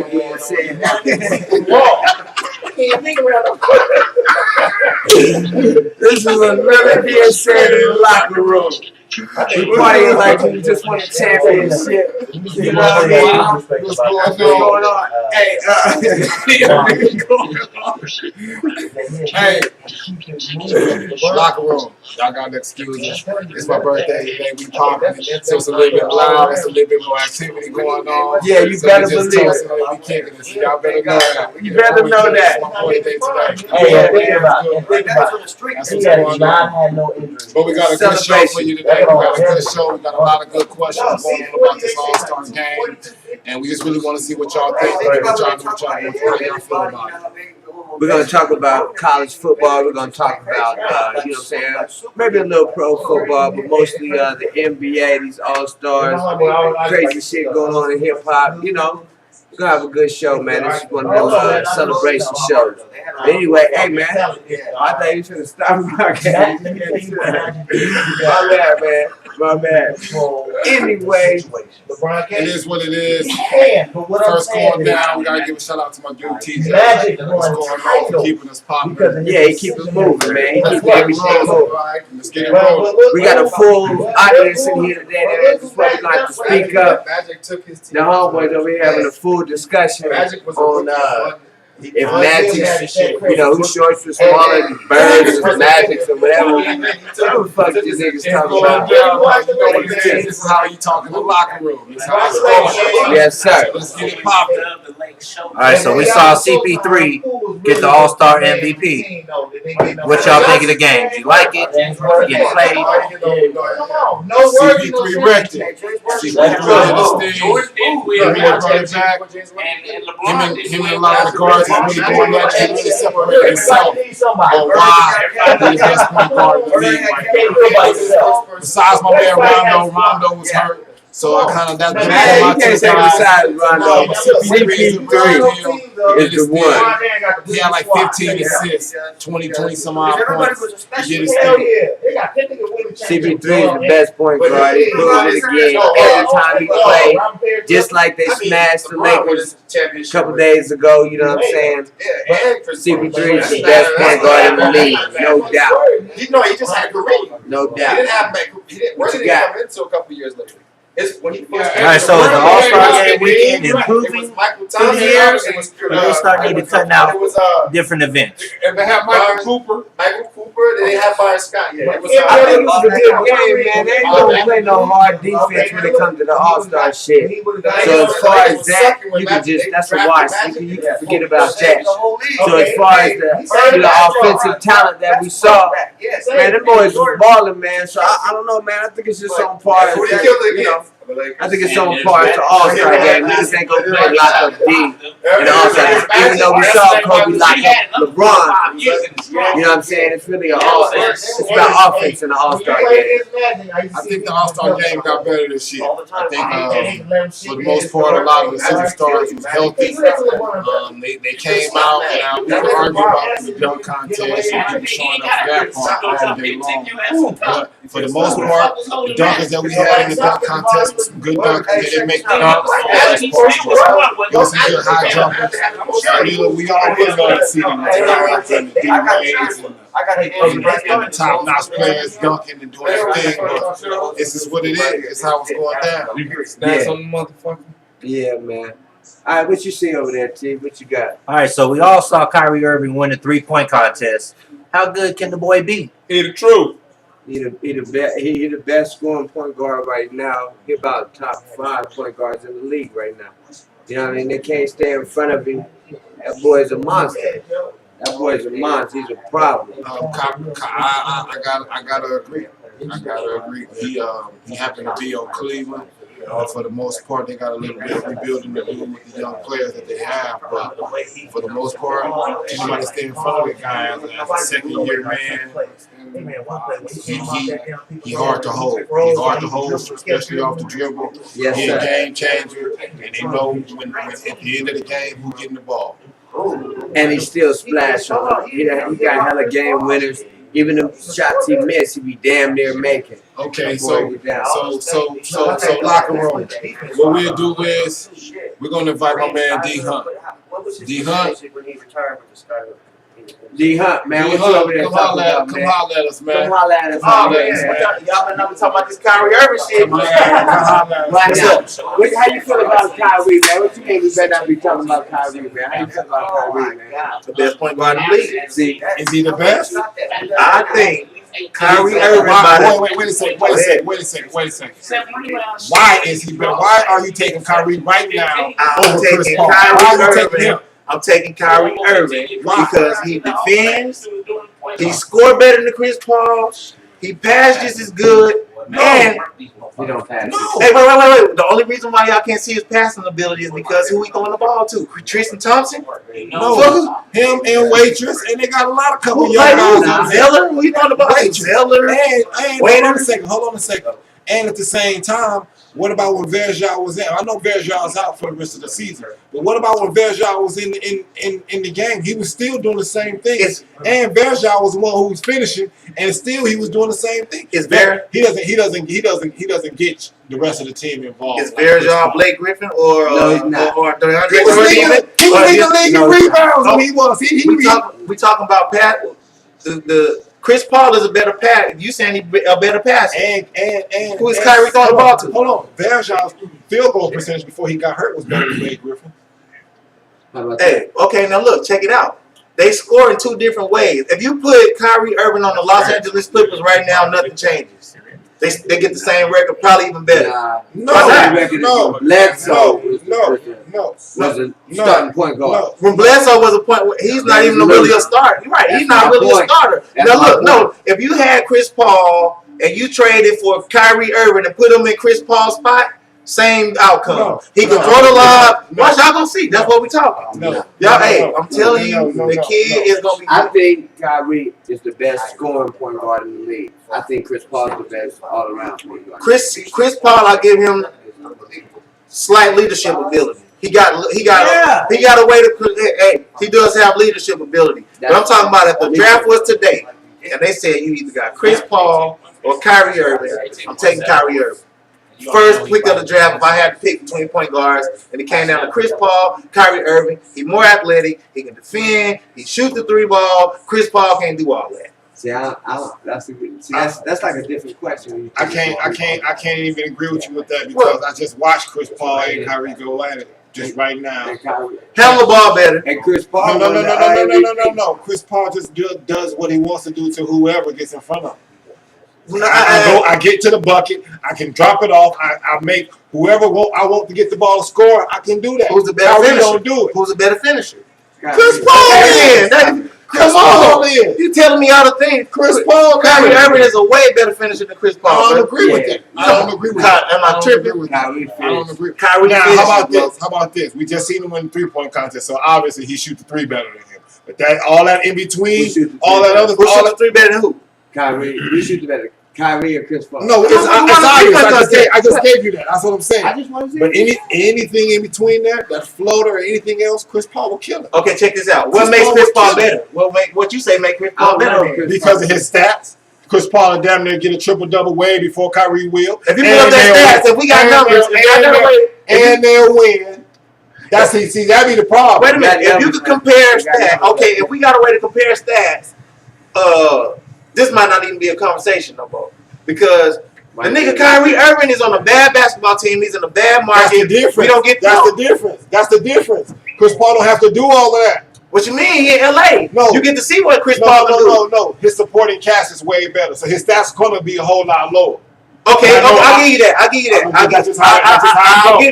being said. Can't think around the This is what really being said in the locker room. We partying like we just won a championship. You know what I mean? What's What's going on? Hey, Hey, locker room. Y'all got to excuse us. It's my birthday today. We popping. So it's a little bit loud. It's a little bit more activity going on. Yeah, you So better we just believe toasting and we kicking it. So y'all better know that. You better know that. It's my birthday today. Hey, think about it. That's He what's has going not on. had no injuries. But we got a good show for you today. We got a good show. We got a lot of good questions going on about this All-Star game. And we just really want to see what y'all think. What y'all feel about it. We're going to talk about college football. We're going to talk about, you know what I'm saying, maybe a little pro football, but mostly the NBA, these all-stars, crazy shit going on in hip-hop. You know, we're going to have a good show, man. This is one of those celebration shows. But anyway, hey, man, I thought you should have stopped my game. My bad, man. My bad. Anyway, It is what it is. But what I'm First saying going is, down, we gotta give a shout out to my dude TJ. Magic What's won going on? title Keeping us popping. because of his yeah, he keep it moving, man. He Let's keep get it everything moving. rolling. Let's get it rolling. We got a full audience in here today. That's just what we like to speak up. Magic took his The homeboys over here having a full discussion on if Magic's, you know, whose shorts were smaller than Birds or Magics or whatever. Whatever the fuck these niggas talking about. You know what it is. This is how you talk in the locker room. This is how it's going. Yes, sir. Let's get it popping. All right, so we saw CP3 get the All-Star MVP. What y'all think of the game? Do you like it? Getting played? CP3 wrecked it. CP3 did his thing. Him and a lot of the guards is really doing that. He really separated himself on why he's the best point guard in the league right now. Besides my man Rondo was hurt. So I kind of, that's Man, you can't say besides Rondo. CP3 is the one. He had like 15 assists, 20 some odd points. He did his thing. CP3 is the best point guard. He proves it again every time he plays. Just like they smashed the Lakers a couple days ago, you know what I'm saying? CP3 is the best point guard in the league, no doubt. No, he just had Kareem. No He didn't doubt. have where did he come into a couple of years later? It's when he first All right, so is the All-Star game weekend improving Michael through the years? Or they start need to cut out It was different events? And they have Michael Cooper. Then they had Byron Scott. Yeah, it was, I think it was a good game, man. They ain't gonna play no hard defense when it comes to the All-Star shit. So as far as that, you can just, that's a wash. You can forget about that. So as far as the offensive talent that we saw, man, them boys was balling, man. So I don't know, man. I think it's just on par. You know, I think it's on par to All-Star game. Niggas ain't gonna play lock up D in the All-Star game. Even though we saw Kobe lock up LeBron, you know what I'm saying? It's really an offense. It's about offense in the All-Star game. I think the All-Star game got better this year. I think for the most part, a lot of the superstars was healthy. They came out. Now we can argue about the dunk contest and people showing up for that part all day long. But for the most part, the dunkers that we had in the dunk contest was some good dunkers. They didn't make the dunks. There was some good high jumpers. We always love to see them. And the D-Waves and the top-notch players dunking and doing their thing. But this is what it is. It's how it's going down. That's on the motherfucker. Yeah, man. All right, what you see over there, T? What you got? All right, so we all saw Kyrie Irving win the three-point contest. How good can the boy be? He the truth. He the best scoring point guard right now. He about top 5 point guards in the league right now. You know what I mean? They can't stay in front of him. That boy's a monster. That boy's a monster. He's a problem. I gotta agree. He happened to be on Cleveland. For the most part, they got a little bit of rebuilding to do with the young players that they have. But for the most part, anybody stay in front of the guy as a second-year man, he hard to hold. He's hard to hold, especially off the dribble. Yes, He's sir. a game changer, and they know when at the end of the game who's getting the ball. And he still splash on him. He got hella game winners. Even the shots he missed, he be damn near making. Okay, so locker room. What we'll do is We're gonna invite my man D Hunt. D Hunt. when he retired with the Skyler? D Hunt, man, D what you over there Hunt, talking about, come man? holler at us, Come man. holler at us, Oh, man. man. Y'all been talking about this Kyrie Irving shit. Come holler at Right us. now, how you feel about Kyrie, man? What you mean we better not be talking about Kyrie, man? How you feel about Kyrie, man? The best point guard in the league. See, Is he the best? I think Kyrie Irving. Wait a second. Why is he better? Why are you taking Kyrie right now over Chris Paul? Why are you taking him? I'm taking Kyrie Irving because he defends. He scored better than Chris Paul. He passed just as good. And we don't pass. No. hey, wait. The only reason why y'all can't see his passing ability is because who he throwing the ball to? Tristan Thompson? No, him and Waitress, and they got a lot of couple Who young played guys. Zeller? Who he throwing the ball to? Waitress. Zeller? And Wait hold on a second. And at the same time, what about when Verjao was in? I know Verjao's out for the rest of the season, but what about when Verjao was in the game? He was still doing the same thing. And Verjao was the one who was finishing, and still he was doing the same thing. Is Ver- He doesn't get the rest of the team involved. Is Verjao Blake Griffin or No, he's not. or DeAndre He was Jordan? leading the league in No, rebounds when he was. We talking about Pat. The Chris Paul is a better pass. You saying he a better passer? And Who is Kyrie throwing the ball to? Hold on. Verjao's field goal percentage before he got hurt was better than Blake Griffin. How about that? Hey, okay, now look, check it out. They score in two different ways. If you put Kyrie Irving on the Los Angeles Clippers right now, nothing changes. They get the same record, probably even better. Nah, No, no, Bledsoe was no. a starting point guard. No. When Bledsoe was a point, he's not even really a starter. You're right, he's not really a starter. That's Now my look, no, if you had Chris Paul and you traded for Kyrie Irving and put him in Chris Paul's spot, same outcome. No. He can No. throw the lob. No. Watch, y'all gonna see. That's what we talking. No. Y'all, No, hey, no, I'm telling no, you, no, the no, kid no. is gonna be. I think Kyrie is the best scoring point guard in the league. I think Chris Paul is the best all around point guard. Chris Paul, I give him slight leadership ability. He got a way to. Hey, he does have leadership ability. But I'm talking about if the draft was today, and they said you either got Chris Paul or Kyrie Irving, I'm taking Kyrie Irving. First pick of the draft, if I had to pick between point guards, and it came down to Chris Paul, Kyrie Irving, he's more athletic, he can defend, he shoot the three ball. Chris Paul can't do all that. See, that's like a different question. I can't even agree with you with that because I just watched Chris Paul and Kyrie go at it just right now. And Kyrie, Handle the ball better. and Chris Paul. No. Chris Paul just does what he wants to do to whoever gets in front of him. I get to the bucket. I can drop it off. I make whoever I want to get the ball to score. I can do that. Who's the better Kyrie finisher? don't do it. Who's the better finisher? Chris Paul is. Come on, you telling me all the things. Chris Paul. Kyrie Irving is a way better finisher than Chris Paul. I don't man. agree with that. I don't agree with that. Am I tripping? Kyrie I don't agree. Kyrie Now, finishes, how about bro. this? How about this? We just seen him win the 3-point contest, so obviously he shoots the three better than him. But that all that in between, Who shoots the all three that other, Who all shoots that. the three better than who? Kyrie, we shoot the better. Kyrie or Chris Paul? No, it's obvious. I just gave you that. That's what I'm saying. I just want to see. But anything in between that floater or anything else, Chris Paul will kill it. Okay, check this out. What Chris makes Paul Chris Paul will kill better? What you say make Chris I Paul don't better know, than? Chris. Because of his stats. Chris Paul will damn near get a triple-double way before Kyrie will. If you put up that stats, if we got numbers, and they'll win. That'd be the problem. Wait a minute. If you could compare stats, okay, if we got a way to compare stats, this might not even be a conversation no more. Because the nigga Kyrie Irving is on a bad basketball team. He's in a bad market. That's the difference. We don't get That's the difference. Chris Paul don't have to do all of that. What you mean? He in LA. No. You get to see what Chris Paul can do. No. His supporting cast is way better, so his stats going to be a whole lot lower. Okay, I'll give you that. I'll give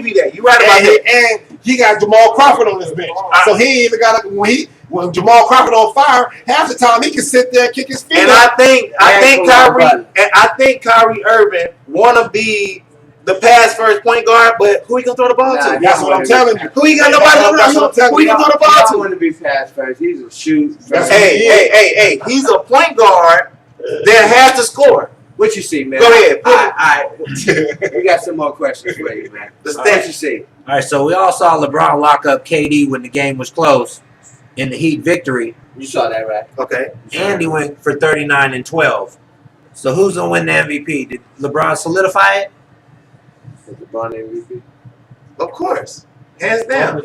you that. You're right about that. And he got Jamal Crawford on his bench, so he even got when Jamal Crawford on fire, half the time he can sit there and kick his feet. And up. I think Kyrie Irving wanna be the pass first point guard, but who he gonna throw the ball to? That's what I'm telling you. Who he got nobody who he gonna throw the ball I to? want to be pass first. He's a shoot. Hey, he's a point guard that has to score. What you see, man? Go ahead. All right. We got some more questions for you, man. What you see? All right, so we all saw LeBron lock up KD when the game was close in the Heat victory, You saw that, right? Okay. and he went for 39 and 12. So who's gonna win the MVP? Did LeBron solidify it? Is LeBron MVP? Of course. hands down.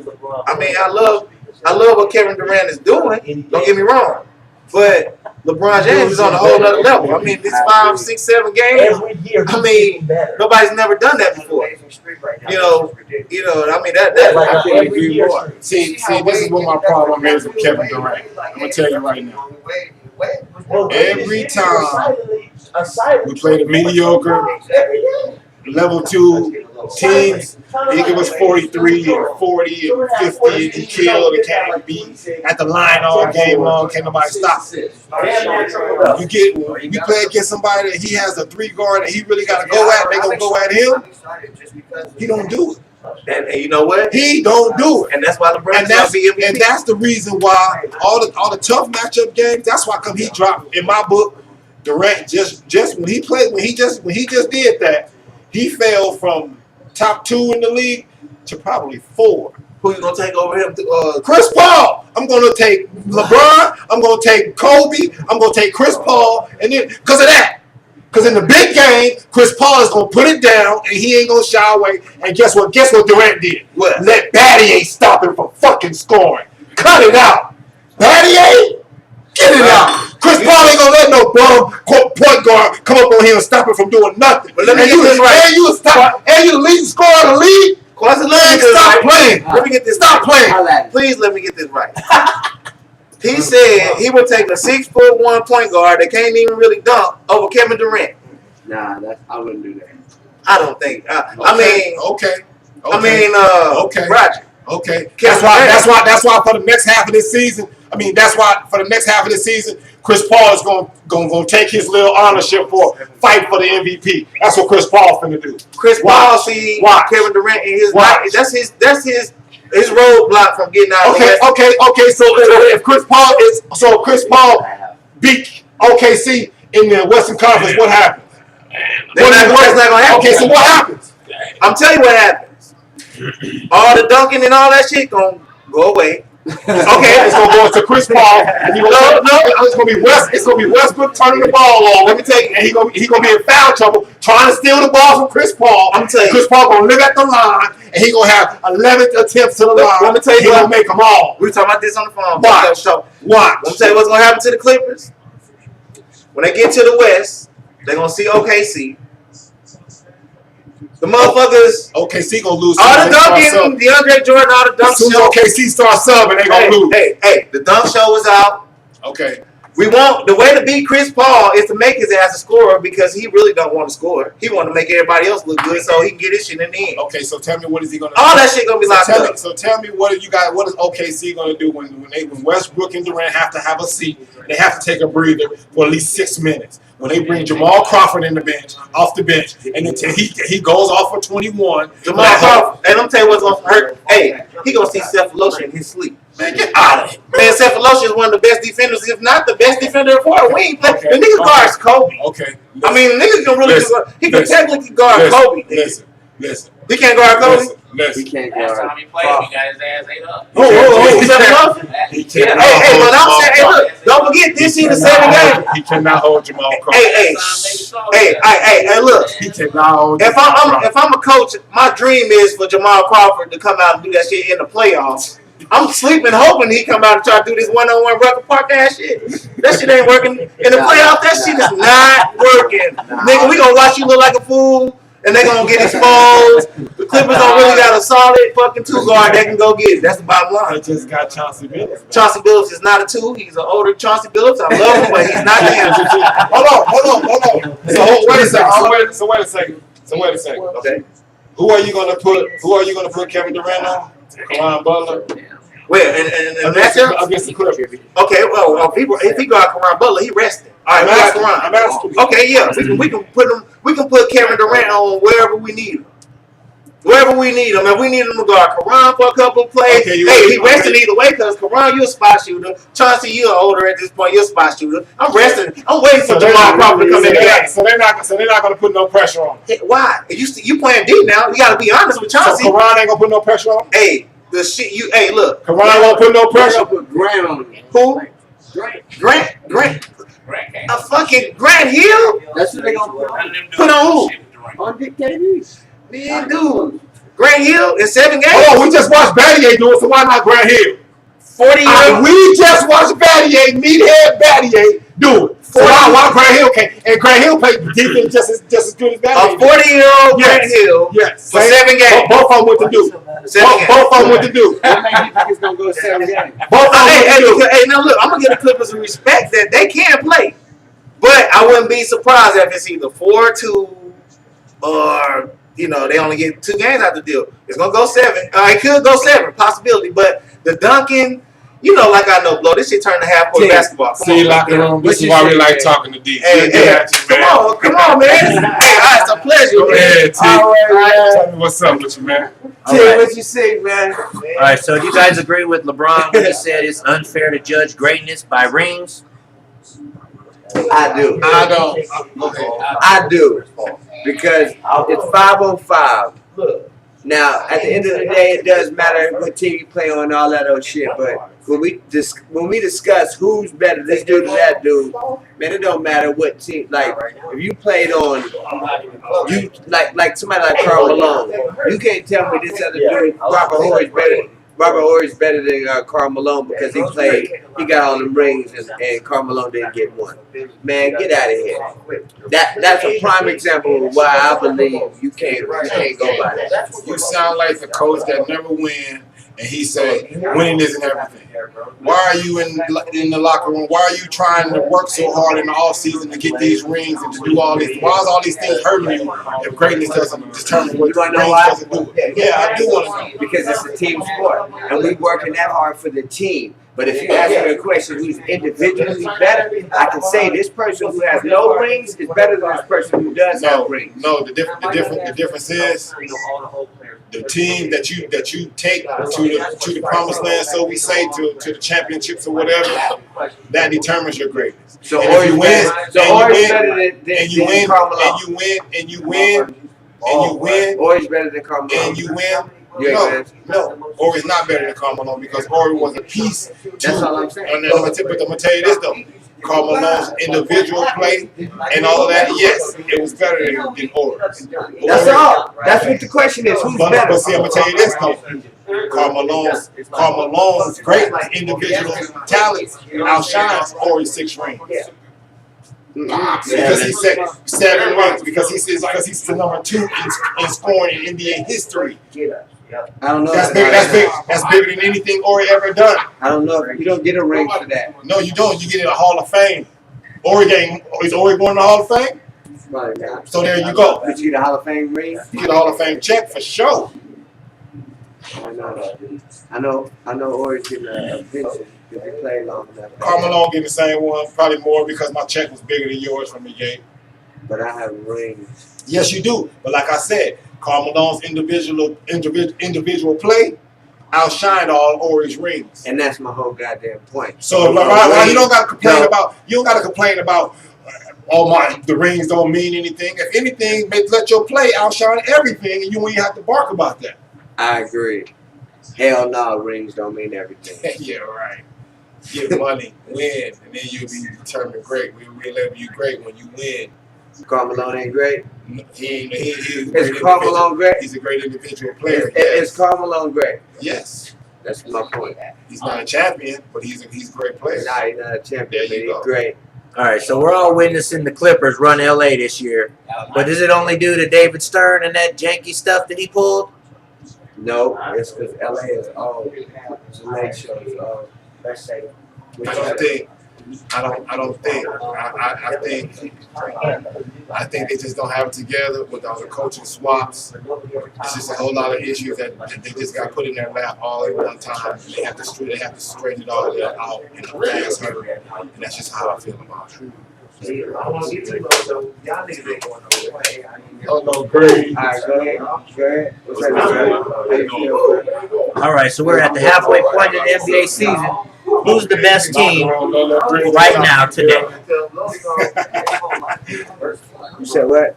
I mean, I love what Kevin Durant is doing. Don't get me wrong, but LeBron James is on a whole other level. I mean, this 5, 6, 7 games. I mean, nobody's never done that before. You know. I mean, I couldn't agree more. See, this is what my problem is with Kevin Durant. I'm gonna tell you right now. Every time we play the mediocre level 2 teams, he give us 43 and 40 and 50 and he killed and can't even beat at the line all game long. Can't nobody stop. You play against somebody that he has a 3 guard that he really got to go at. They gonna go at him. He don't do it. And you know what? He don't do it. And that's why LeBron And that's the reason why all the tough matchup games. That's why he dropped in my book. Durant just when he just did that, he fell from top 2 in the league to probably 4. Who you gonna take over him? Chris Paul. I'm gonna take LeBron. I'm gonna take Kobe. I'm gonna take Chris Paul, and then because of that. Because in the big game, Chris Paul is going to put it down, and he ain't going to shy away. And guess what? Guess what Durant did? What? Let Battier stop him from fucking scoring. Cut it out. Battier, get it out. Chris Paul ain't going to let no bum point guard come up on him and stop him from doing nothing. But let me get this right. And you the leading scorer of the league? Stop playing. Let me get this. Stop playing. Please let me get this right. He said he would take a 6'1" point guard that can't even really dunk over Kevin Durant. Nah, I wouldn't do that. I don't think. Okay. Roger. Okay. That's why for the next half of this season. Chris Paul is going to take his little ownership for fight for the MVP. That's what Chris Paul's going to do. Chris Paul see Kevin Durant in his life. That's his roadblock from getting out. Okay. So if Chris Paul beat OKC in the Western Conference, what happens? That's not gonna happen. Okay, so what happens? I'm telling you what happens. All the dunking and all that shit gonna go away. Okay, it's gonna go to Chris Paul, and it's gonna be Westbrook turning the ball over. Let me tell you, and he gonna be in foul trouble trying to steal the ball from Chris Paul. I'm telling you, Chris Paul gonna live at the line, and he gonna have 11 attempts to the line. Let me tell you, he gonna make them all. We were talking about this on the phone. Watch. Let me tell you what's gonna happen to the Clippers. When they get to the West, they're gonna see OKC. The motherfuckers. OKC gonna lose. All the dunking, DeAndre Jordan, all the dunk show. As soon as OKC starts subbing, they gonna lose. Hey, the dunk show is out. Okay. The way to beat Chris Paul is to make his ass a scorer because he really don't want to score. He want to make everybody else look good so he can get his shit in the end. Okay, so tell me what is he gonna do? All that shit gonna be locked up. So tell me what is OKC gonna do when Westbrook and Durant have to have a seat? They have to take a breather for at least 6 minutes. When they bring Jamal Crawford off the bench, and then he goes off for 21. Jamal Crawford, and I'm tell you what's gonna hurt. Hey, he gonna see Cephalosha in his sleep. Man, get out of it. Man, Cephalosha is one of the best defenders, if not the best defender for a wing. The nigga guards Kobe. Okay. I mean, the nigga can really he can technically guard Kobe. Listen. He can't guard Kobe. He can't Last guard. time he played, he got his ass ate up. Cephalosha? He cannot Hey, hold but I'm Jamal saying, hey, Crawford. look, don't forget this is the 7 game. He cannot hold Jamal Crawford. Hey, look. He cannot hold If Jamal Crawford. if I'm a coach, my dream is for Jamal Crawford to come out and do that shit in the playoffs. I'm sleeping hoping he come out and try to do this one-on-one Rucker Park ass shit. That shit ain't working in the playoffs. That shit is not working. Nigga, we gonna watch you look like a fool, and they gonna get exposed. The Clippers don't really got a solid fucking 2 guard that can go get it. That's the bottom line. They just got Chauncey Billups. Chauncey Billups is not a 2. He's an older Chauncey Billups. I love him, but he's not the Hold on. So wait a second. Okay. Who are you gonna put Kevin Durant on? Karan Butler. Well, and matchup Against the Clippers. Okay, well, if he got Karan Butler, he rested. All right, we got Karan. I'm asking. Okay, yeah, we can put Kevin Durant on wherever we need him. Wherever we need him. If we need him to guard Karan for a couple of plays, Okay, he resting either way because Karan, you're a spot shooter. Chauncey, you're older at this point. You're a spot shooter. I'm resting. I'm waiting for Jamal Crawford to come in the game. So they're not gonna put no pressure on him. Hey, why? You playing D now? You got to be honest with Chauncey. So Karan ain't gonna put no pressure on him. Hey, the shit you. Hey, look. Karan won't put no pressure. Put Grant on him. Who? Grant. A fucking Grant Hill? That's what they gonna put on. Put on who? On Dick Davies. Man, dude. Grant Hill in 7 games. Oh, we just watched Battier do it, so why not Grant Hill? 40-year-old. We just watched Battier, meathead Battier, do it. So why Grant Hill can't? And Grant Hill played defense just as good as Battier. A 40-year-old Grant Hill for 7 games. Both of them went to do. Both of them went to do. How many you think it's gonna go 7 games? Both of them went to do. Hey, now look, I'm gonna give the Clippers some respect that they can play, but I wouldn't be surprised if it's either 4-2 or they only get 2 games out the deal. It's gonna go 7. It could go 7, possibility. But the Duncan, like I know, blow this shit turned to half-court basketball. See, locker room. This is why we like talking to D. Hey, come on, man. Hey, it's a pleasure, man. All right, tell me what's up with you, man. Tim, what you say, man? All right, so do you guys agree with LeBron when he said it's unfair to judge greatness by rings? I do. I don't. Okay. I do. Because it's 5 on 5. Now, at the end of the day, it does matter what team you play on and all that old shit. But when we discuss who's better, this dude or that dude, man, it don't matter what team. Like, if you played on, you like somebody like Karl Malone, you can't tell me this other dude, Robert Horry, is better. Robert Horry is better than Karl Malone because he got all them rings and Karl Malone didn't get one. Man, get out of here. That's a prime example of why I believe you can't go by that. You sound like the coach that never win, and he say winning isn't everything. Why are you in the locker room? Why are you trying to work so hard in the off season to get these rings and to do all these? Why is all these things hurting you if greatness doesn't determine what rings doesn't do? Yeah, I do want to know. Because it's a team sport, and we working that hard for the team. But if you ask me a question who's individually better, I can say this person who has no rings is better than this person who does have rings. No, the difference is the team that you take to the promised land, so we say, to the championships or whatever, that determines your greatness. So and if you win, and you win, Ori's better than Karl Malone. and you win. Yeah, No, Ori's not better than Karl Malone because Ori was a piece. That's all I'm saying. And then I'm gonna tell you this though. Karl Malone's individual play and all of that, yes, it was better than Ori's. That's all. That's what the question is. Who's better? But see, I'm gonna tell you this though. Karl Malone's great individual talent outshines Ori's 6 rings. Because he set 7 rings. Because he's the number 2 in scoring in NBA history. I don't know. That's bigger than anything Ori ever done. I don't know. You don't get a ring for that. No, you don't. You get in a Hall of Fame. Is Ori going to the Hall of Fame? Probably not. So there you go. Did you get a Hall of Fame ring? You get a Hall of Fame check for sure. I know Ori's getting a pension because he played long enough. Karl Malone getting the same one, probably more because my check was bigger than yours from the game. But I have rings. Yes, you do. But like I said, Karl Malone's individual play outshined all Ori's rings. And that's my whole goddamn point. So you don't got to complain about. The rings don't mean anything. If anything, let your play outshine everything, and you won't even have to bark about that. I agree. Hell no, rings don't mean everything. Yeah, right. Get money, win, and then you'll be determined great. We'll label you great when you win. Karl Malone ain't great. Is Karl Malone great? He's a great individual player. Is Karl Malone great? Yes. That's my point. He's not a champion, but he's a great player. Nah, he's not a champion, There but you he's go. great. All right, so we're all witnessing the Clippers run LA this year. But is it only due to David Stern and that janky stuff that he pulled? No, it's because LA is old. It's a late show. I think they just don't have it together with all the coaching swaps. It's just a whole lot of issues that they just got put in their lap all at one time. They have to straighten it all out in a fast hurry, and that's just how I feel about it. Oh no, great. All right, go ahead. What's that, how you feel? All right, so we're at the halfway point of the NBA season. Who's the best team right now today? You said what?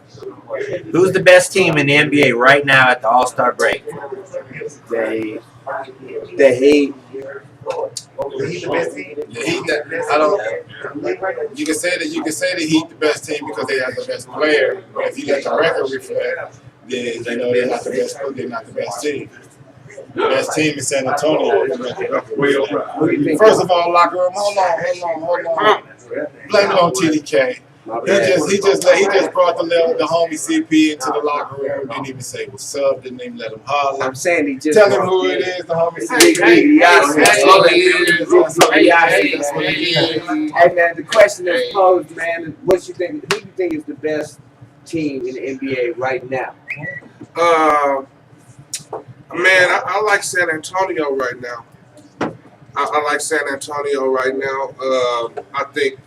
Who's the best team in the NBA right now at the All-Star break? The Heat. You can say the Heat the best team because they have the best player, but if you let the record reflect, they know they're not the best. They're not the best team. The best team is San Antonio. First of all, locker room. Hold on. Blame it on TDK. He just brought the homie CP into the locker room. Didn't even say what's up. Didn't even let him holler. I'm saying he just Tell him who it is. The homie Big CP. That's all it is. That's what it is. Hey man, the question that's posed, man, what you think? Who do you think is the best team in the NBA right now? Man, I like San Antonio right now. I like San Antonio right now. I think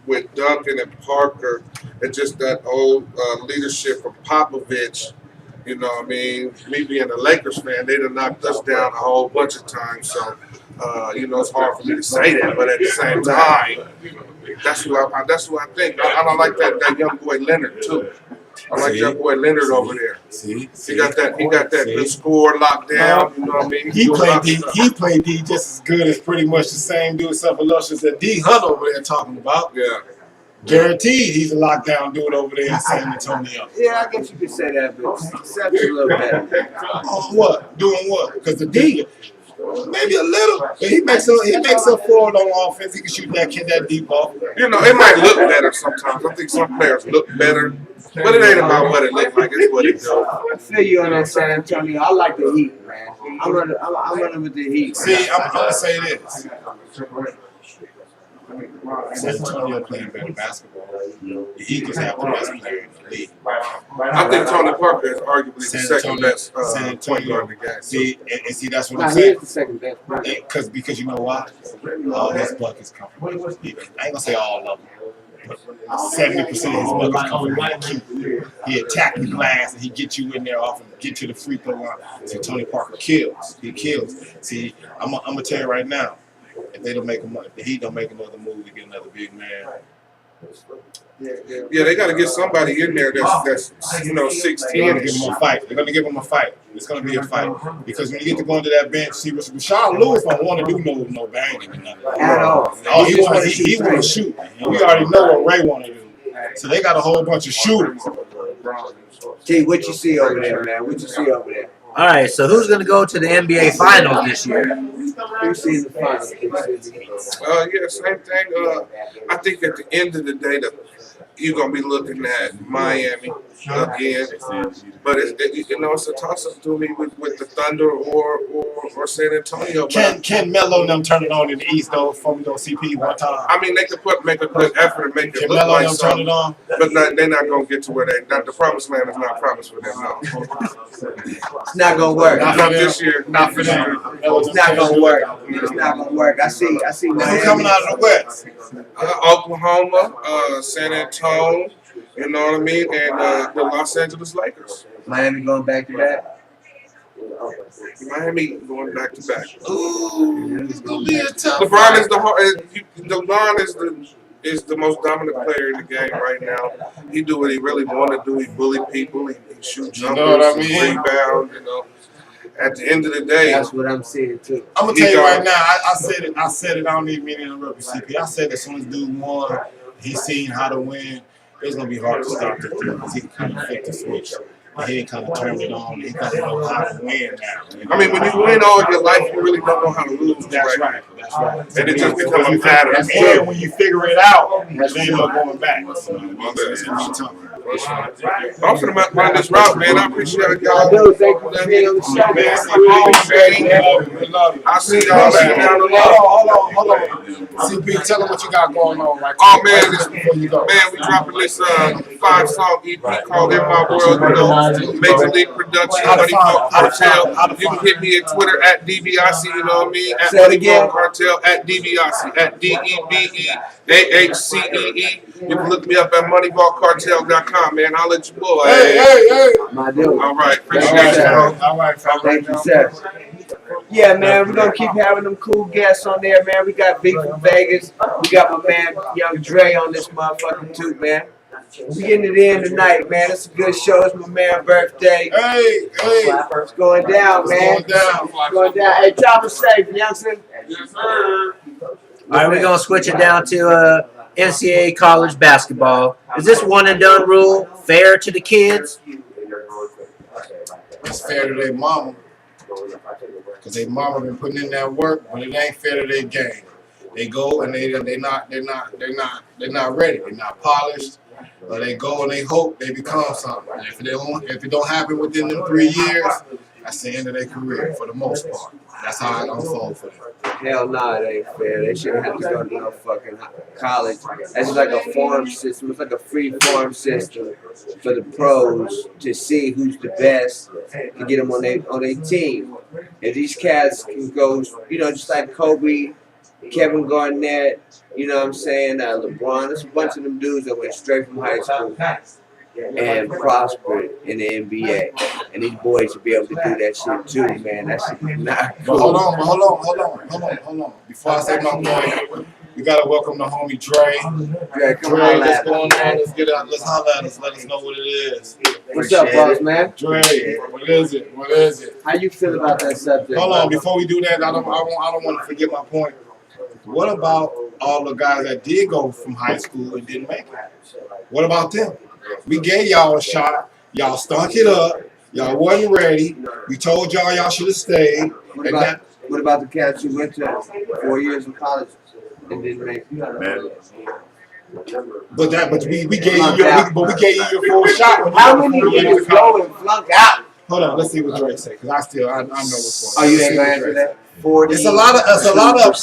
with Duncan and Parker, and just that old leadership from Popovich. You know what I mean? Me being a Lakers fan, they done knocked us down a whole bunch of times. So, it's hard for me to say that. But at the same time, that's who I think. I don't like that young boy Leonard too. I like young boy Leonard over there. See, He got that good score locked down. You know what I mean? He played D just as good as pretty much the same dude, except for luscious that D Hunt over there talking about. Yeah. Guaranteed, he's a lockdown dude over there in San Antonio. Yeah, I guess you could say that, but Seb's a little better. On what? Doing what? Because the D, maybe a little. But he makes a forward on offense. He can shoot that deep ball. You know, it might look better sometimes. I think some players look better, but it ain't about what it looks like. It's what it does. I feel you on that San Antonio. I like the Heat, man. I'm running with the Heat. See, I'm gonna say this. San Antonio playing better basketball. The Eagles have the best player in the league. I think Tony Parker is arguably the second best San point guard Antonio. in the game. See, that's what Nah, I'm he saying. is the second best. Because you know why? All his buckets come from his defense. I ain't gonna say all of them. 70% of his buckets come from his cute. He attack the glass and he get you in there off and get to the free throw line. So Tony Parker kills. He kills. See, I'm gonna tell you right now. If they don't make if the Heat don't make another move to get another big man, Yeah, they got to get somebody in there that's 6'10". they're gonna give him a fight. They're gonna give him a fight. It's gonna be a fight because when you get to go into that bench, see, Rashawn Lewis don't want to do no banging and nothing At all. Oh, he want to shoot. And we already know what Ray want to do. So they got a whole bunch of shooters. T, what you see over there, man? What you see over there? All right, so who's going to go to the NBA Finals this year? Who sees the finals? Yeah, same thing. I think at the end of the day, you're gonna be looking at Miami again, but it's a toss-up to me with the Thunder or San Antonio. Can Melo and them turn it on in the East though? Before we go CP one time. I mean, they could make a good effort and make it Can look Melo like and them turn it something, on? but they're not gonna get to where the promised land is not promised for them. No, It's not gonna work. not this year. Not for them. It's not gonna work. It's not gonna work. I see. Who Miami. coming out of the West? Oklahoma, San Antonio, you know what I mean, and the Los Angeles Lakers. Miami going back to back. Miami going back to back. Ooh, it's gonna be a tough LeBron fight. is the most dominant player in the game right now. He do what he really want to do. He bully people. He shoot jumpers. know what I mean? Rebound. At the end of the day, That's what I'm seeing too. I'm gonna tell you right now. I said it. I don't even mean to interrupt you, CP. I said as soon as dude won, he seen how to win. It's gonna be hard to stop the thing because he can kind of flip the switch. He kind of turned it on. He kind of know how to win now. I mean, when you win all your life, you really don't know how to lose. That's right. That's right. And it just becomes a pattern. And when you figure it out, there ain't no going back. So, it's gonna be tough. I'm finna run this route, man. I appreciate y'all. Yo, thank you for being on the show, man. I see y'all back down the line. Hold on. CP, tell them what you got going on right Oh now. man, we dropping this 5-song EP called In My World, Major League Production, Money Ball Cartel. You can hit me at Twitter at DBIC, you know what I mean? At Say it Money again. Ball Cartel at DBIC, at DEBEAHCEE. You can look me up at moneyballcartel.com, man. I'll let you boy. Hey. My dude. All right, appreciate you, bro. All right, Thank you, sir. Yeah, man, we're gonna keep having them cool guests on there, man. We got Big from Vegas. We got my man Young Dre on this motherfucker too, man. We getting it in tonight, man. It's a good show. It's my man's birthday. Hey. It's going down, man. It's going down. Hey, travel safe, youngster. Yes, sir. All right, we're going to switch it down to NCAA college basketball. Is this one and done rule fair to the kids? it's fair to their mama, because their mama been putting in that work, but it ain't fair to their game. They go and they're not ready. They're not polished. They go and they hope they become something. And if it don't happen within them 3 years, that's the end of their career for the most part. That's how it unfolds for them. Hell no, it ain't fair. They shouldn't have to go to no fucking college. That's like a farm system. It's like a free farm system for the pros to see who's the best to get them on their team. If these cats can go, just like Kobe, Kevin Garnett, you know what I'm saying, LeBron, there's a bunch of them dudes that went straight from high school and prospered in the NBA. And these boys should be able to do that shit too, man. That shit is not But cool. hold on. Before I say my point, we gotta welcome the homie Dre. Yeah, come Dre, on, what's lad. going on? Let's get out. Let's holler at us. Let us know what it is. What's up, boss, man? Dre, what is it? What is it? How you feel about that subject? Hold on. Before we do that, I don't want to forget my point. What about all the guys that did go from high school and didn't make it? What about them? We gave y'all a shot. Y'all stunk it up. Y'all wasn't ready. We told y'all should have stayed. What about the cats who went to 4 years in college and didn't make it? But we gave you your full shot. How many niggas go and flunk out? Hold on, let's see what Dre say, because I know what's Oh, going on. you ain't gonna answer that? 40. It's a lot of.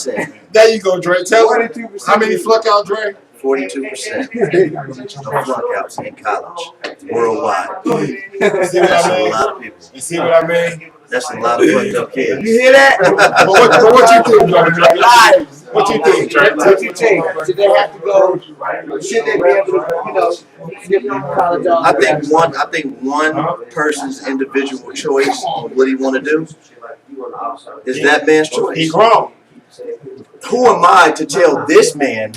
There you go, Dre. Tell me 42%. how many flunk out, Dre? 42% of flunk-outs in college worldwide. See what That's I a mean? lot of people. You see what I mean? That's a lot of fucked up You kids. hear that? But what you think, Dre? Lives. What you think, Dre? What you think? Should they have to go? Should they be able to, skip college off? I think one person's individual choice on what he want to do is that man's He choice. grown. Who am I to tell this man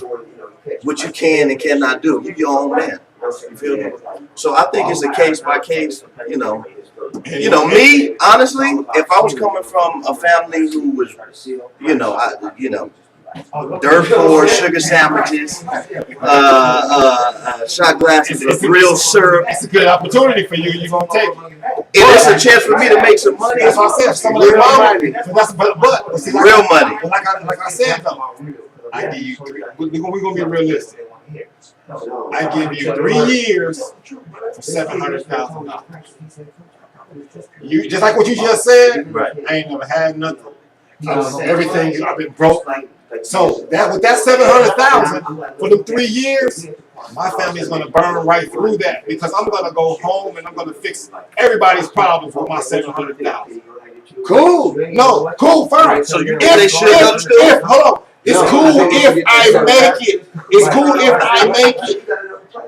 what you can and cannot do? You your own man. You feel me? So I think it's a case by case. Me honestly, if I was coming from a family who was, dirt poor, sugar sandwiches, shot glasses of real syrup. It's a good opportunity for you. You're gonna take it. If it's a chance for me to make some money, That's what I said. Some of the mama. But see, real money. But like I said though, I give you. We're gonna be realistic. I give you 3 years for $700,000. You just like what you just said. Right. I ain't never had nothing. Everything I've been broke. So with that 700,000 for them 3 years, my family is gonna burn right through that because I'm gonna go home and I'm gonna fix everybody's problems with my 700,000. Cool. No, cool, fine. So you think they should go to school? Hold on. It's cool if I make it. It's cool if I make it.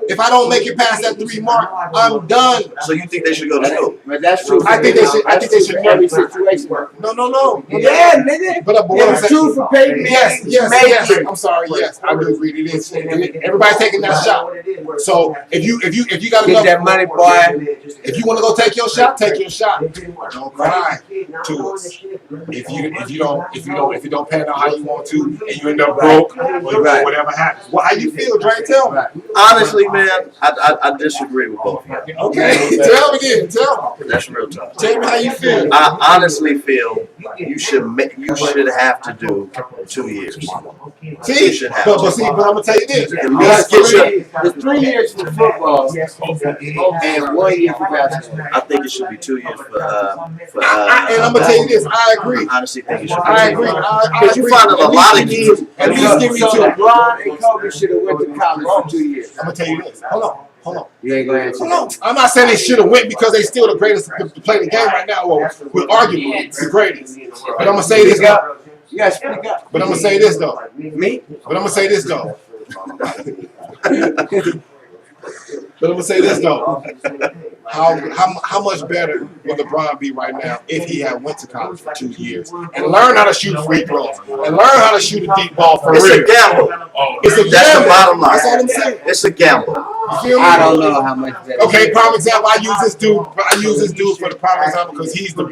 If I don't make it past that 3 mark, I'm done. So you think they should go to school? But that's true. I think they should every situation. No. Yeah, nigga. But what I'm It's saying, true for Peyton. yes. I'm sorry. Yes, I do agree. It is. Everybody's taking that shot. So if you got Get enough, that money, boy. if you want to go take your shot, take your shot. Don't cry to us. If you don't pan out how you want to, and you end up broke or whatever happens. Well, how you feel, Dre? Tell me. Honestly, man, I disagree with both of you. Okay, tell me then. Tell me. That's real tough. Tell me how you feel. I honestly feel you should have to do 2 years. See, but I'm gonna tell you this. At least get your, The 3 years for football and 1 year for basketball. I think it should be 2 years for And I'm gonna tell you this. I agree. I honestly think it should be I 2 agree. years. I Because you find a lot of kids. At least give me So 2. LeBron and Kobe should have went to college for 2 years. I'm gonna tell you this. Hold on. You ain't gonna answer. Hold on. I'm not saying they should have went because they still the greatest to play the game right now. Well, we're arguably the greatest. But I'm gonna say this though. You gotta speak up. But I'm gonna say this though. Me? But I'm gonna say this though. How much better would LeBron be right now if he had went to college for 2 years and learned how to shoot free throws and learn how to shoot a deep ball for It's real? a gamble. It's a That's the gamble. bottom line. That's all I'm saying. It's a gamble. You feel me? I don't know how much that Okay, prime example. I use this dude for the prime example because he's the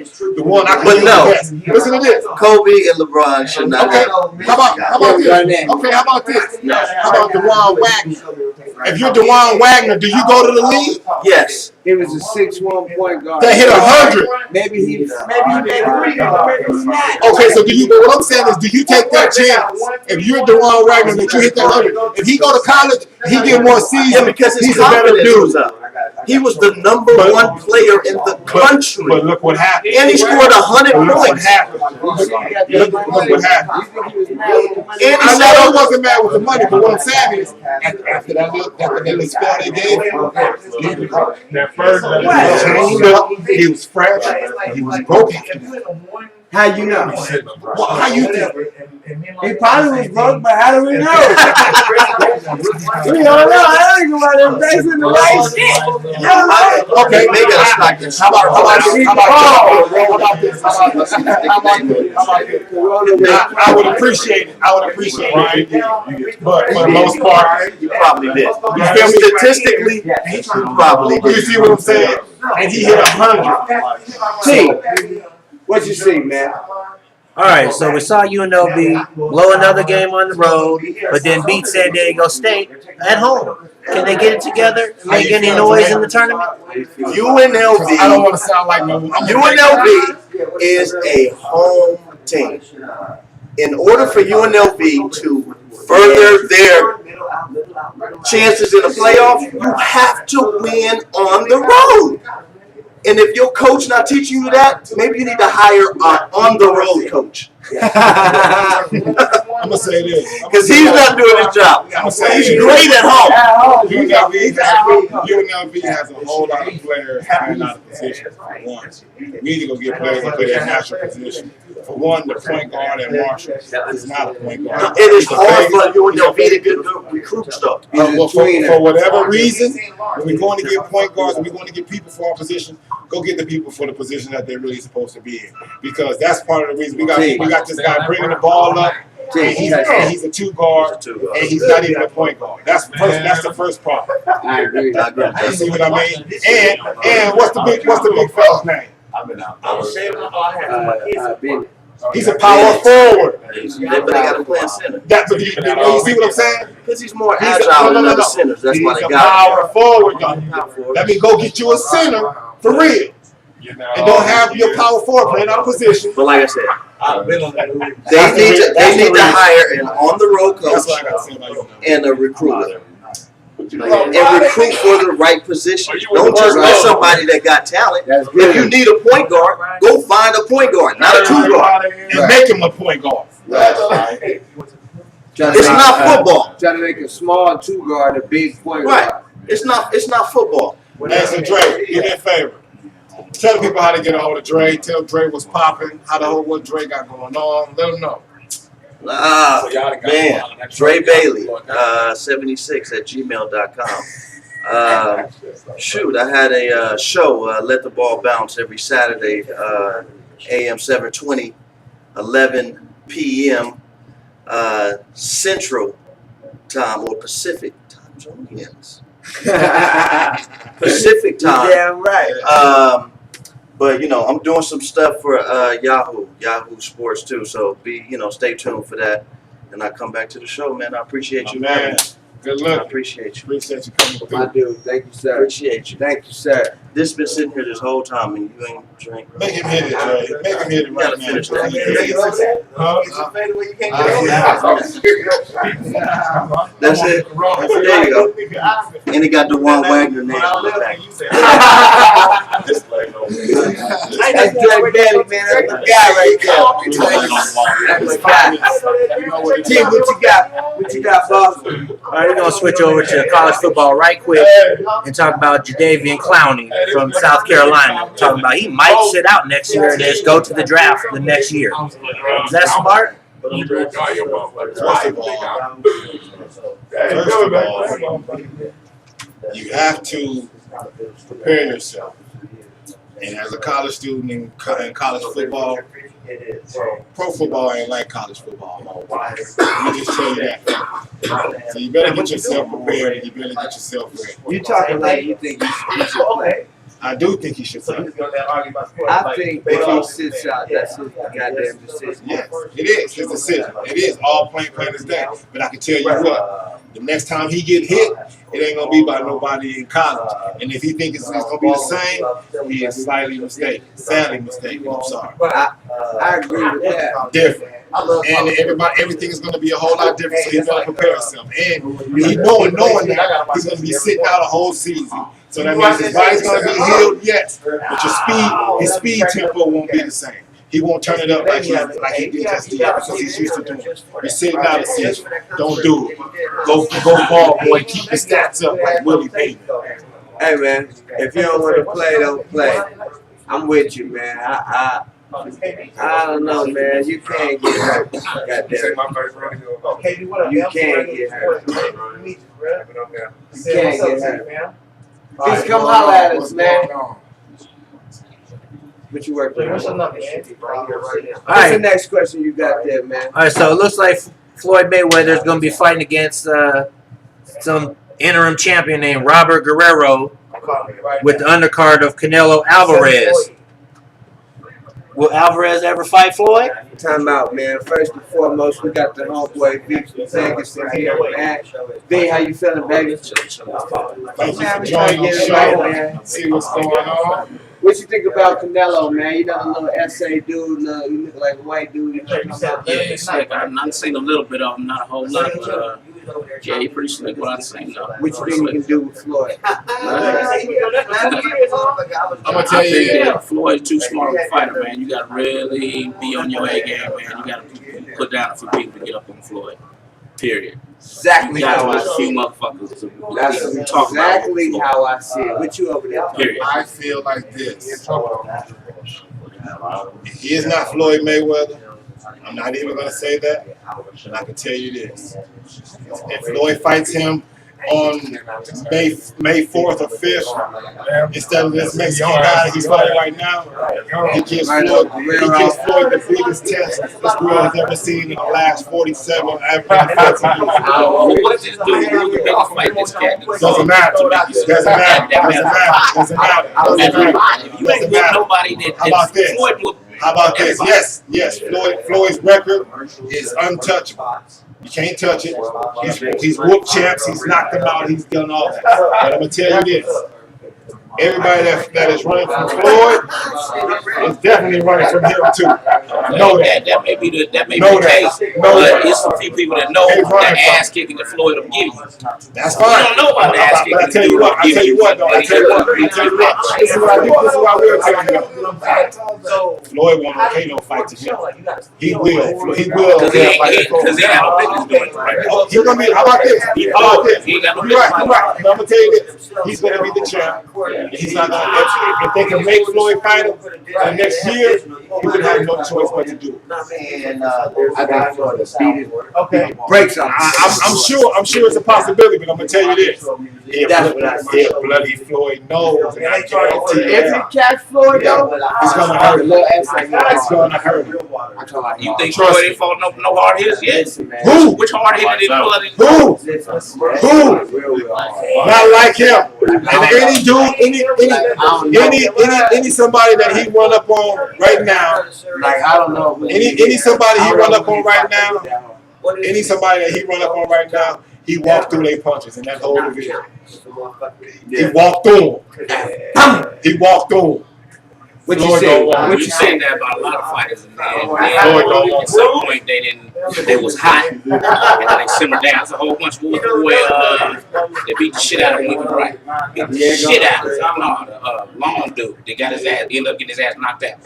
one I can But use no. the best. Listen to this. Kobe and LeBron should not Okay, have. how about this? Okay, how about this? How about the Ron Wack if you're DeJuan Wagner, do you go to the league? Yes. He was a 6'1" point guard. That hit 100. Maybe he made 3, maybe he's not. Okay, so do you? But what I'm saying is, do you take that chance if you're DeJuan Wagner that you hit that 100? If he go to college, he get more seasons. Yeah, because his he's a better confidence was dude. up. He was the number one player in the country. But look what happened. And he scored 100 Look what points. happened. Look what happened. And he I said, know he wasn't mad with the money, but what I'm saying is, after that little spell they gave him, that first changed up. He was fresh. He was broken. How you know? Well, how you think? He probably was broke, but how do we know? We don't know. I don't think about investing the right shit. Okay, they gotta stop this. How about this? I would appreciate it. But for the most part, You probably did. You feel me? Statistically, you probably you did. see what I'm saying? And he hit 100. T, what you see, man? All right, so we saw UNLV blow another game on the road, but then beat San Diego State at home. Can they get it together and make any noise in the tournament? I don't UNLV, want to sound like no. UNLV is a home team. In order for UNLV to further their chances in the playoff, you have to win on the road. And if your coach not teaching you that, maybe you need to hire an on-the-road coach. I'm gonna say this Because he's not doing his job. He's great at home. UNLV has a whole lot of players playing out of position. For one, we need to go get players that play their natural position. For one, the point guard at Marshall is not a point guard. It is hard for UNLV to get recruit stuff. For whatever reason, when we're going to get point guards, we're going to get people for our position. Go get the people for the position that they're really supposed to be in, because that's part of the reason we got this guy bringing the ball up. And he's a two guard, and he's not even a point guard. That's the first problem. I agree. You see what I mean? And what's the big fella's name? Bennett. He's a power forward. But they got to play in center. You see what I'm saying? Because he's more He's agile than other centers. That's why He's they a got power forward, though. Let me go get you a center for real. And don't have your power forward playing out of position. But like I said, they need to hire an on-the-road That's coach what I got to say about you. and a recruiter. And recruit for the right position. Don't just let somebody that got talent. That's If good. you need a point guard, go find a point guard, not a two guard. And make him a point guard. It's not football. Trying to make a small two guard a big point Right. guard. It's not football. Hey, so Dre, do me a favor. Tell the people how to get a hold of Dre. Tell Dre what's popping, what Dre got going on. Let them know. Man, Dre Bailey, 76 at gmail.com. Shoot, I had a show, Let the Ball Bounce, every Saturday, AM 720, 11 p.m. Central Time or Pacific Time zone. Yes. Pacific Time. Damn right. But I'm doing some stuff for Yahoo Sports too. So stay tuned for that. And I come back to the show, man. I appreciate you, Man, man. good I luck. appreciate you. Appreciate you coming My through. dude, thank you, sir. Appreciate you. Thank you, sir. This been sitting here this whole time and you ain't drink. Make him hit it, Dre. Make him hit it You gotta right now. finish that. That's it. There you go. And he got DeJuan Wagner name on the back. That's Dre Bailey, man. That's the guy right there. That's the guy. T, what you got, boss? All right, we're going to switch over to college football right quick and talk about Jadeveon Clowney from South Carolina. Talking about he might sit out next year and just go to the draft the next year. Is that smart? First of all, you have to prepare yourself. And as a college student in college football, pro football ain't like college football. Let me just tell you that. So you better get yourself prepared and you better get yourself ready. You talking like you think you should play. I do think he should play. I think if he sits out, that's his goddamn decision. Yes, it is his decision. It is all plain as day. But I can tell you what, The next time he get hit, it ain't gonna be by nobody in college. And if he thinks it's gonna be the same, he is slightly mistaken, sadly mistaken. I'm sorry. I agree with that. Different. And everything is gonna be a whole lot different. So he better prepare himself. And he knowing that he's gonna be sitting out a whole season. So that means his body's gonna be healed, yes. But his speed tempo won't be the same. He won't turn it up like he did just the year because he's used to doing it. He's sitting out a season. Don't do it. Go ball, boy. Keep the stats up like Willie Payton. Hey man, if you don't want to play, don't play. I'm with you, man. I don't know, man. You can't get hurt. Goddamn. You can't get hurt. You can't get hurt. Please come holler at us, man. What you working on? What's the next question you got there, man? All right, so it looks like Floyd Mayweather is going to be fighting against some interim champion named Robert Guerrero with the undercard of Canelo Alvarez. Will Alvarez ever fight Floyd? Time out, man. First and foremost, we got the homeboy V from Vegas in here, man. V, how you feeling, baby? Thank you for joining the show. See what's going on. What you think about Canelo, man? You know the little essay dude, you look like a white dude. Yeah, he's slick. I've seen a little bit of him, not a whole lot, but yeah, he's pretty slick. What I've seen, though. What you think you can do with Floyd? I'm gonna tell you, that Floyd's too smart of a fighter, man. You got to really be on your A game, man. You got to put down a few people to get up on Floyd. Period. Exactly You got how I a see few it. motherfuckers to That's talk exactly about how I see it. What you over there? Period. I feel like this. He is not Floyd Mayweather. I'm not even gonna say that. And I can tell you this. If Floyd fights him on May 4th or 5th, instead of this Mexican guy he's fighting right now, he gives Floyd the biggest test this world has ever seen in the last 47 years. What this dude really fight this cat? Doesn't matter. Doesn't matter. If you ain't with nobody How about this? Floyd will. How about this? Yes. Floyd's record is untouchable. You can't touch it. He's whooped champs. He's knocked them out. He's done all that. But I'm gonna tell you this: everybody that is running from Floyd is definitely running from him too. Know that. That may be the case. Know But that. it's some few people that know Hey, Brian, the ass kicking that Floyd will give you. That's You fine. don't know about the ass kicking. But I tell you what. This is what I tell you. This is what we're telling you. Floyd won't okay no fight to him. He will. He will. Because he ain't got no business doing it right now. He's gonna be. How about this? How about this? He ain't got no You're right. business. You're right. I'm gonna tell you this. He's gonna be the champ. He's not gonna. If they can make Floyd fight him for the next year, he would have no choice but to do it. I got Floyd to beat it. Okay. Breaks on. I'm sure it's a possibility, but I'm gonna tell you this: if bloody Floyd knows, and I guarantee If he catch Floyd, though, it's gonna hurt him. It's gonna hurt him. You think Floyd ain't fought no hard hitters yet? Listen, man. Who? Which hard hitter did bloody? Who? Who? Who? Not like him. And any dude, any somebody that he run up on right now, Like, I don't know. any somebody he run up on right now, any somebody that he run up on right now, he walked through their punches in that whole division. He walked through them. He walked through them. What you Floyd say? don't want What you saying that about a lot of fighters, and then at some point they was hot, and then they simmered down. There's a whole bunch of boys they beat the shit out of him when he was right. Beat the shit out of him. Long dude, they got his ass, ended up getting his ass knocked out.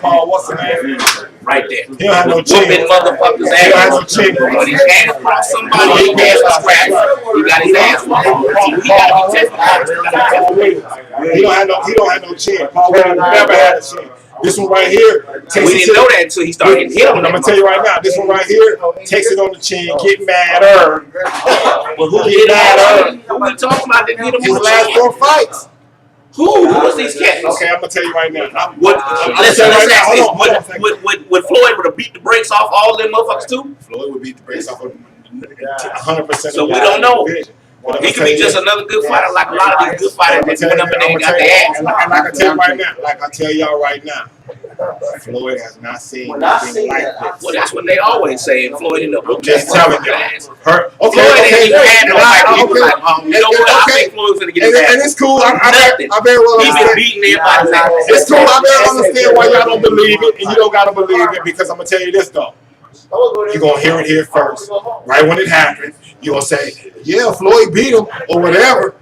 Paul, what's the name? Right there. He don't have no chin. Whooping motherfuckers' He don't have no ass. chin. But his hands across somebody, he hands was scratched. He got his ass whooped. He got to be tested. He don't have no chin. Paul Williams never had a chin. This one right here takes We it didn't to know that until he started getting hit on I'm that. gonna tell you right now, this one right here takes it on the chin, get madder. Well, who Get madder. Who we talking about that hit him His on the last chin? 4 fights. Who was these cats? Okay, I'm gonna tell you right now. Let's ask this. Hold on a second. Would Floyd would have beat the brakes off all them motherfuckers too? Floyd would beat the brakes off of 100%. So we don't know. He could be just another good fighter, like a lot of these good fighters that went up and they got their ass. And like I tell you right now, like I tell y'all right now, Floyd has not seen When I anything see like that, this. Well, that's what they always say. Floyd in the I'm just telling you. Okay, Floyd ain't even had no fight. He was okay. like, you know what? I think Floyd's gonna get his And ass. it's cool. I Nothing. very well He been understand. beating everybody's ass. It's cool. I very understand why y'all don't believe it, and you don't gotta believe it because I'm gonna tell you this though. You're gonna hear it here first. Right when it happens, you're gonna say, yeah, Floyd beat him or whatever.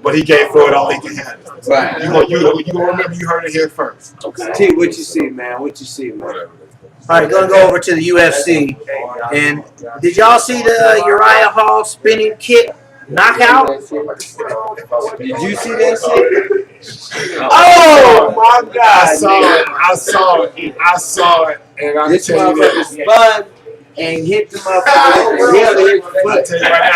But he gave Floyd all he can handle. Right. You gonna remember you heard it here first. T, what you see, man? What you see, man? All right, gonna go over to the UFC. And did y'all see the Uriah Hall spinning kick knockout? Did you see that shit? Oh my God! I saw it, and I This tell you motherfucker this. spun and hit the motherfucker with the heel to his I foot. tell you right now,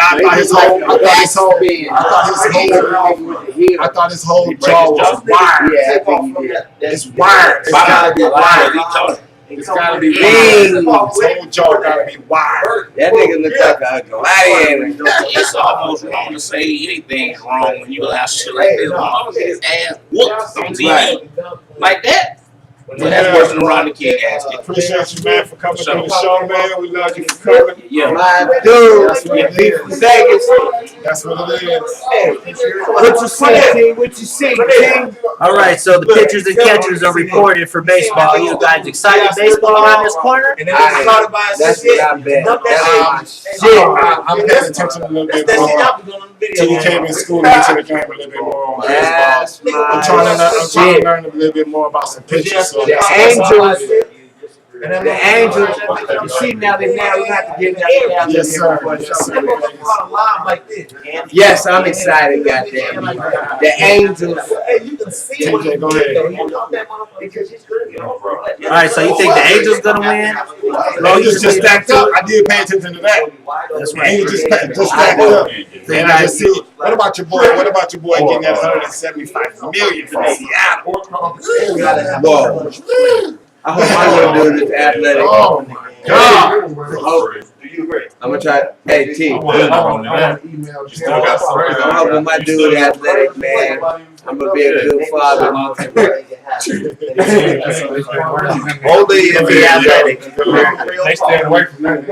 I thought his whole jaw was wired. Yeah, I think he did. It's wired. It's gotta be wired. It's gotta be wired. His whole jaw gotta be wired. That nigga looked like a gladiator. It's almost wrong to say anything's wrong when you allow shit like this. Long as his ass whooped on TV like that. Well, that's worse than a Rodney King ass kick. Appreciate you, man, for coming through the show, man. We love you for coming. Yeah. My dude, Vegas. That's what it is. What you see, T? What you see, King? All right, so the pitchers and catchers are reported for baseball. You guys excited baseball around this corner? That's what I bet. That's shit. I'm paying attention a little bit more. Till you came in school and to the game a little bit more on baseball. That's I'm trying my to shit. learn a little bit more about some pitchers. So The Angels. The Angels. You see now we have to get that. Yes, sir. Yes, sir. Yes, I'm excited, goddamn. The Angels. TJ, go ahead. All right, so you think the Angels gonna win? Angels just stacked up. I did pay attention to that. That's right. Angels just stacked up. And I just see. What about your boy? What about your boy getting that $175 million from Seattle? Whoa. I hope my little dude is athletic. Oh my God! I'm gonna try. Hey, T. I'm hoping my dude is athletic, man. I'm gonna be a good father. Only if he athletic. They stay away from that.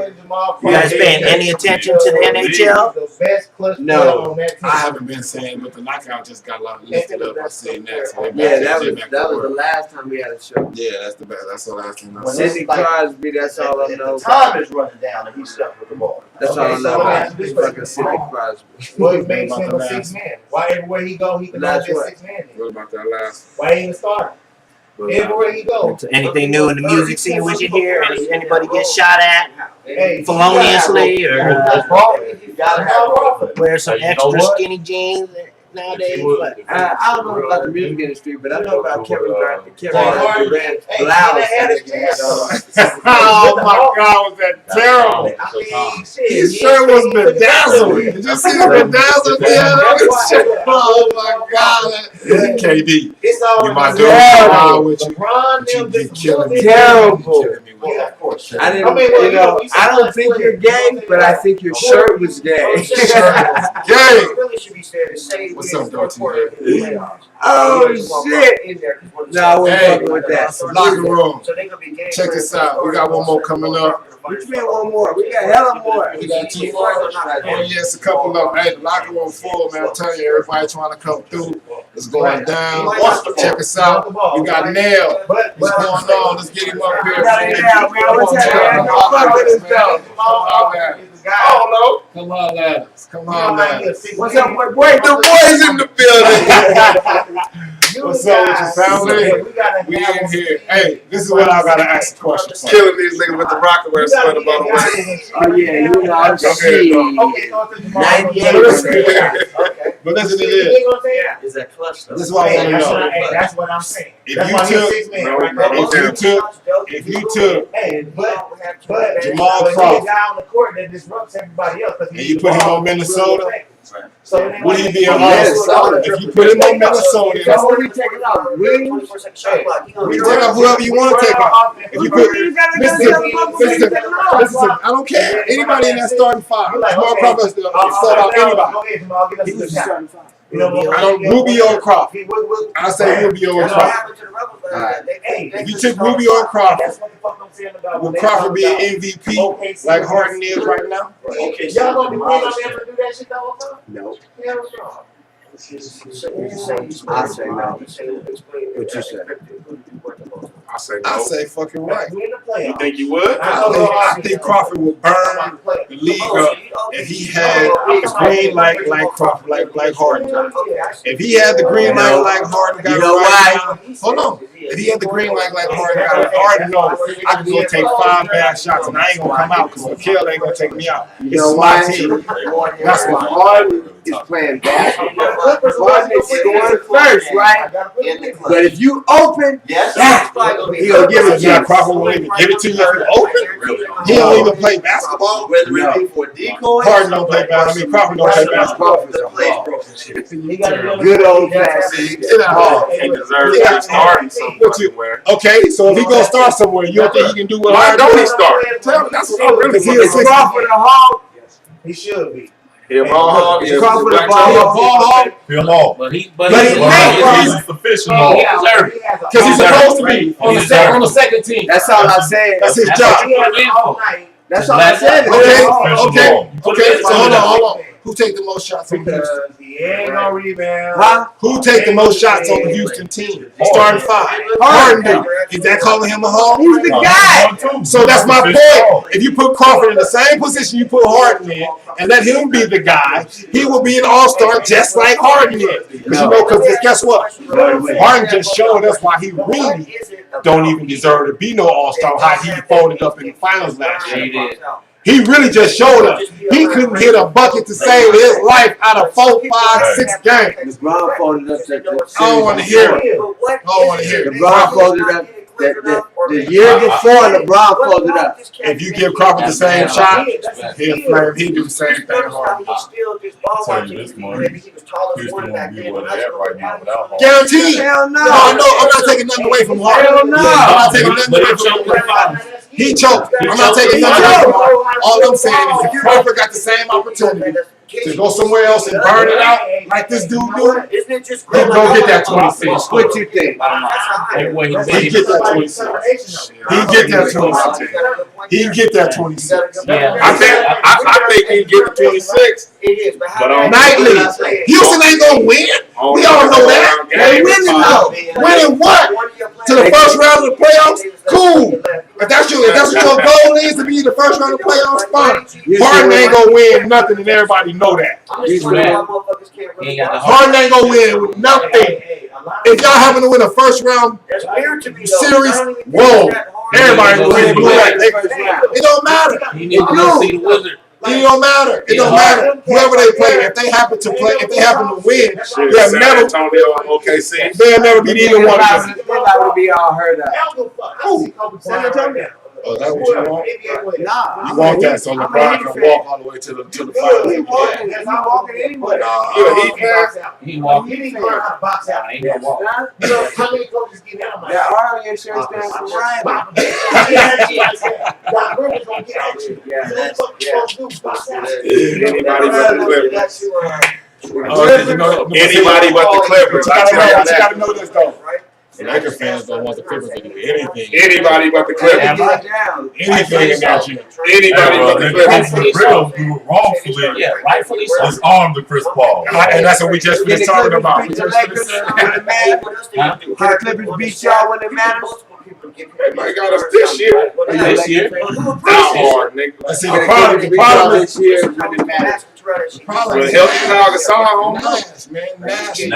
You guys paying any attention to the NHL? No. I haven't been saying, but the knockout just got a lot listed up. I seen that. So Yeah, that was the last time we had a show. Yeah, that's the best. That's the last thing I said. Sidney Crosby, that's all I know. Time is running down and he's stuck with the ball. That's all I know about fucking Sidney Crosby. What makes him a 6 man? Why everywhere he go, he can That's be a what. 6 man? What about that last? Why he even start? Everywhere he go. So anything new in the music scene we should hear? Anybody get shot at Hey, feloniously or You gotta have wear some extra skinny jeans nowadays? But I don't know about the music industry, but I know about Kevin Durant's Hey, blouse. he had his chance. Oh my God, was that terrible? I mean, shit, His shirt was bedazzled. Did you see the bedazzled there? Oh my God. KD. It's all You my dude. Yeah. With you. LeBron, them You just killing me. Terrible. Killing me with Yeah, that. of course. I didn't, I mean, well, you know, you said I don't let's think play. you're gay, but I think your shirt was gay. Gay. Really should be fair to say What's we up, in the fourth quarter of the playoffs. Oh shit! No, I wasn't Hey, fucking with that. Locker room. So they gonna be game Check this out. We got one more coming up. What you mean one more? We got hella more. We got 2 more. Oh, yes, a couple of them. Hey, the locker room full, man. I'm telling you, everybody trying to come through. It's going down. Check us out. We got Nail. But What's going on? Let's get him up here. Yeah, man. What's happening? Come on, Fuck with us, though. Come on, lads. Come on, lads. What's up, my boy? The boys in the building. What's up with your family? We in here. Hey, this is what I gotta ask a question for. Killing these niggas with the Rockaway sweater, by the way. Oh yeah, you know, shit. 98. But listen to this. Is that clutch though? This is what I want to know. That's what I'm saying. If That's you why he's took- 6 man. Right? If you took Hey, but Jamal but Crawford. he's a guy on the court that disrupts everybody else. And you put him on Minnesota, So would he be an Minnesota. all-star? If you put him on Minnesota, So what are we taking off? Williams? you take off whoever you want to take off. If you put, listen, I don't care. Anybody in that starting five. Jamal Crawford start out anybody. Go ahead, Jamal, get us He to was the shot. starting five. I don't Rubio or Crawford. I say Rubio or Crawford. If you took Rubio or Crawford, would Crawford be an MVP like Harden is right now? Okay, Y'all gonna be paying on them to do that shit the whole time? No. Hell no. I say no. What you say? I say I no. say fucking right. We in the playoffs. You think you would? I think Crawford would burn the league up if he had the green light like Crawford, like Harden. If he had the green light like Harden got You it know right why? now, hold on. If he had the green light like Harden got it, Harden knows I can go take 5 bad shots and I ain't gonna come out because Mikhail ain't gonna take me out. You This know is my why? team. That's why. Harden is playing basketball. Harden is scoring first, right? But if you open, Yes. he gonna give it to Yeah, you. Crawford won't even give it to you if you open. He don't even play basketball. Whether it be for decoys. Harden don't play basketball. I mean, Crawford don't play basketball. The plays broken. Good old fashioned. Get out. He deserves Yeah. to start What you- somewhere. Okay, so if he gonna start somewhere, you don't think he can do what Why Harden don't he did? start? Tell me, that's what I'm really He looking is for. Crawford a hog. He should be. He a ball hog. He a Crawford a black ball He a hog. ball hog Feel off. But he But he ain't. He's sufficient. He deserves it. because he's supposed to be on the second team. That's all I said. That's his That's job. what you put him in for. That's all I said. Okay, so hold on. Who take the most shots on Houston? Because he ain't gonna rebound. Huh? Who take the most shots on the Houston team? Starting 5. Harden do. Is that calling him a hog? He's the guy. So that's my point. If you put Crawford in the same position you put Harden in, and let him be the guy, he will be an all-star just like Harden is. Because you know, because guess what? Harden just showed us why he really don't even deserve to be no all-star. How he folded up in the finals last Yeah, he year. did. He really just showed us. He couldn't hit a bucket to save his life out of 4, 5, 6 games. LeBron folded up the I don't want to hear it. It. I don't want to hear it. LeBron folded up the year before LeBron folded up. If you give Crawford the same shot, he'll flame. He'll do the same thing. Harden. I'll tell you this much. Houston won't be where they're at right now without Harden. Guaranteed. Hell no. No, I'm not taking nothing away from Harden. Hell no. I'm not taking nothing away from Harden. He choked. I'm not taking nothing away from Harden. All I'm saying is if Crawford got the same opportunity to go somewhere else and burn it out like this dude do, he go get that 26. What you think? Everywhere he He been. get that 26. He get that 26. He get that 26. Yeah. I think he get the 26. But on Nightly. Houston ain't gonna win. We all know that. They winning though. Winning what? To the first round of the playoffs? Cool. If that's what your goal is, to be in the first round of the playoffs, fine. Harden ain't gonna win nothing, and everybody know that. He's mad. He ain't got the heart. Harden ain't gonna win with nothing. If y'all happen to win a first round series, whoa, everybody will win. It don't matter. He need to go see the Wizard. It don't matter. It don't matter. Whoever they play, if they happen to play, if they happen to win, they'll San never, Antonio, OKC. they'll never beat either one of them. They're not gonna be all hurt up. San Antonio. Oh, that's what you want? Nah. You want that so LeBron can walk all the way to the finals. He walking. He's not walking anywhere. He walking. He didn't learn how to box out. He ain't gonna walk. You know how many coaches get out? That Army insurance stands for Ryan. Doc Rivers gonna get at you. Yeah. So what the fuck you supposed to do? Box out. Anybody but the Clippers. Anybody but the Clippers. I tell you You that. gotta know this though. The Lakers fans don't want the Clippers to do anything. Anybody but the Yeah, Clippers. right down. Anything in that year. Anybody but the Clippers. The Real do it wrongfully. Yeah, rightfully so. It's armed to Chris Paul. And that's what we just Did finished the talking Clippers about. beat the Lakers when it matters? Huh? Did the Clippers beat y'all when it matters? Everybody got us this year. This year. Not hard, nigga. See, Did the the problem, Clippers the beat y'all problem is, this year when it matters? With healthy Kyle Gasol on. Nash, man. Nash. They're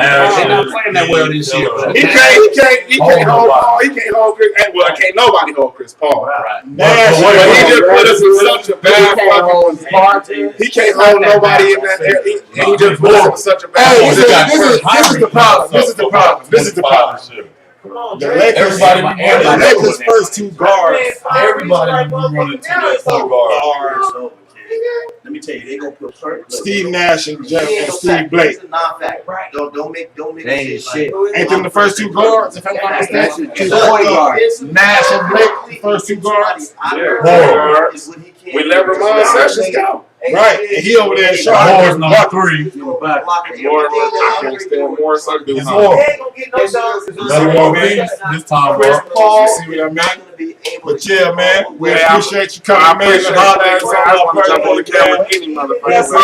not playing that well this year. He can't hold Paul. He can't hold Chris. Well, can't nobody hold Chris Paul. Right. Nash. But he just put us in such a He bad can't fucking. hold Spartan. He can't hold nobody in that area. He just put us in such a bad Hey, position. this is the problem. This is the problem. This is the problem. The Lakers, the Lakers' first two guards. Everybody will be running to that point guard. Let me tell you, they gonna put Kirk. Steve Nash and Steve Blake. It's a non-fact. Don't make They ain't shit. Ain't them the first two guards? If I'm not That's mistaken. two point guards. Nash and Blake, the first two guards. We let Ramon Sessions go. Right, and he over there in Charlotte. Moore's number 3. Moore, I can't stand Moore, so do It's Moore. Moore. You Better more games this time, bro. see what I mean? But yeah, man, we appreciate you coming, man. And holler at us on our jump on the camera, man. Kenny, motherfucker. Yes, sir. I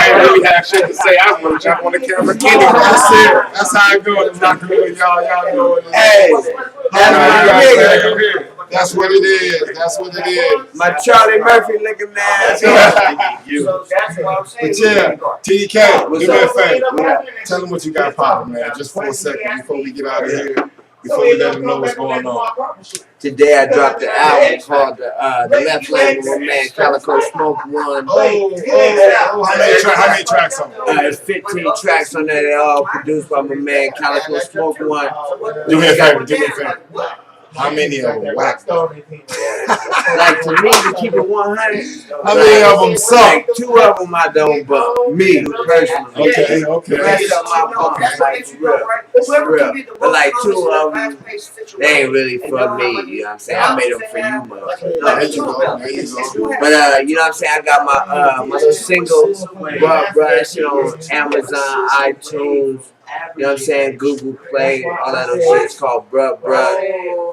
ain't really have shit to say. I was gonna jump on the camera, Kenny. That's it. That's how it goes. Y'all know it. Hey, that's my nigga. That's what it is. That's what it is. My Charlie Murphy looking ass. But yeah, TDK, do me a favor. Tell them what you got popping, man. Just for a second before we get out of here. Before we let them know what's going on. Today I dropped the album called the Left Lane with my man Calico Smoke One. How many tracks on it? It's 15 tracks on there. They're all produced by my man Calico Smoke One. Do me a favor. Do me a favor. How many of them whack? Like to me, to keep it 100. How many of them suck? Like 2 of them I don't bump. Me personally. Okay, The okay. rest of them I bump like for real. For real. But like 2 of them, they ain't really for me. You know what I'm saying? I made them for you, motherfucker. There you go. There you go. But you know what I'm saying? I got my my little single, bruh, that shit on Amazon, iTunes. You know what I'm saying? Google Play, all that other shit. It's called Bruh.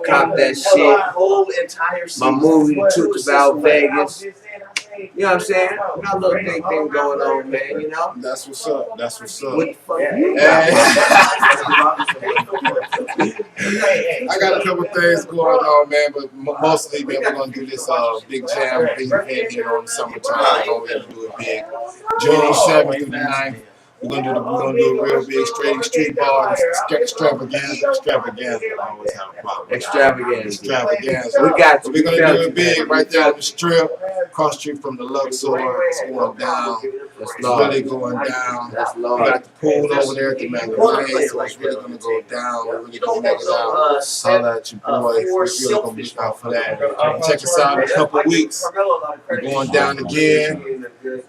Cop that shit. My movie, The Truth About Vegas. You know what I'm saying? Got a little thing going on, man, you know? That's what's up. That's what's up. What the fuck you Hey. got? I got a couple things going on, man, but mostly, man, we're gonna do this big jam, big event here on the summertime. We're gonna do it big. June 7th through the 9th. We're gonna do a real big street bar extravaganza. I always have a problem. Extravaganza. We got you. We're gonna do it big right there on the strip, across the street from the Luxor. It's going down. That's It's Lord. really going down. That's We Lord. got the pool over there at the Magazine, so it's really gonna go down. We're really gonna make it out. Holla at your boys. We're really gonna be out for that. Check us out in a couple weeks. We're going down again. We're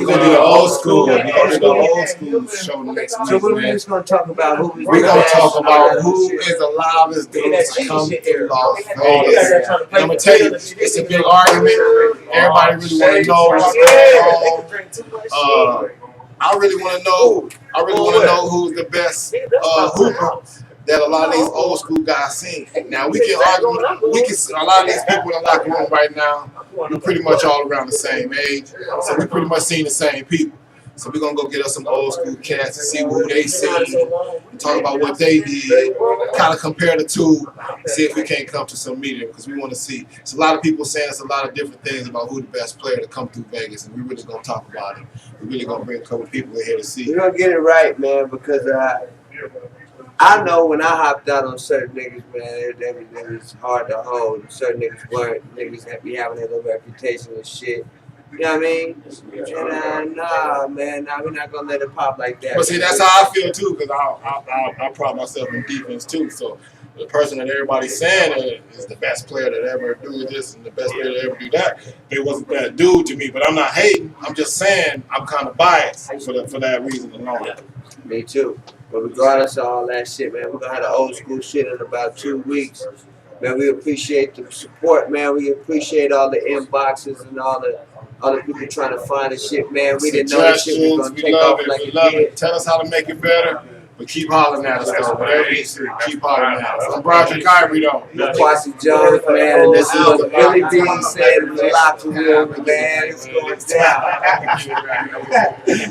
gonna do the old school. We're gonna do the old school show next So week, what we man. just gonna talk about? Who We're gonna talk about who is the loudest dudes to come through Las Vegas. I'm gonna tell you, it's a big argument. Everybody really wanna know what's going on. I really wanna know who's the best hooper that a lot of these old school guys sing. Now we can argue, a lot of these people in the locker room right now, we're pretty much all around the same age, so we pretty much seen the same people. So we're gonna go get us some old school cats and see who they see, and talk about what they did, kind of compare the two, see if we can't come to some meeting, because we want to see. It's a lot of people saying it's a lot of different things about who the best player to come through Vegas, and we really gonna talk about it. We're really gonna bring a couple people in here to see. We're gonna get it right, man, because I know when I hopped out on certain niggas, man, it was hard to hold. Certain niggas weren't. Niggas that be having their little reputation and shit. You know what I mean? And nah, man, nah, we're not gonna let it pop like that. But see, that's how I feel too, because I pride myself in defense too. So the person that everybody's saying is the best player that ever do this and the best player that ever do that, it wasn't that dude to me. But I'm not hating. I'm just saying I'm kind of biased for that reason alone. Me too. But regardless of all that shit, man, we're gonna have the old school shit in about 2 weeks. Man, we appreciate the support, man. We appreciate all the inboxes and all the people trying to find the shit, man. We didn't know this shit was gonna take off like it did. Tell us how to make it better, but keep hollering at us though. Whatever you see, keep hollering at us. I'm Roger Kyrie though. Quasi Jones, man, and this is what Billy D said in the locker room, man. It's going down.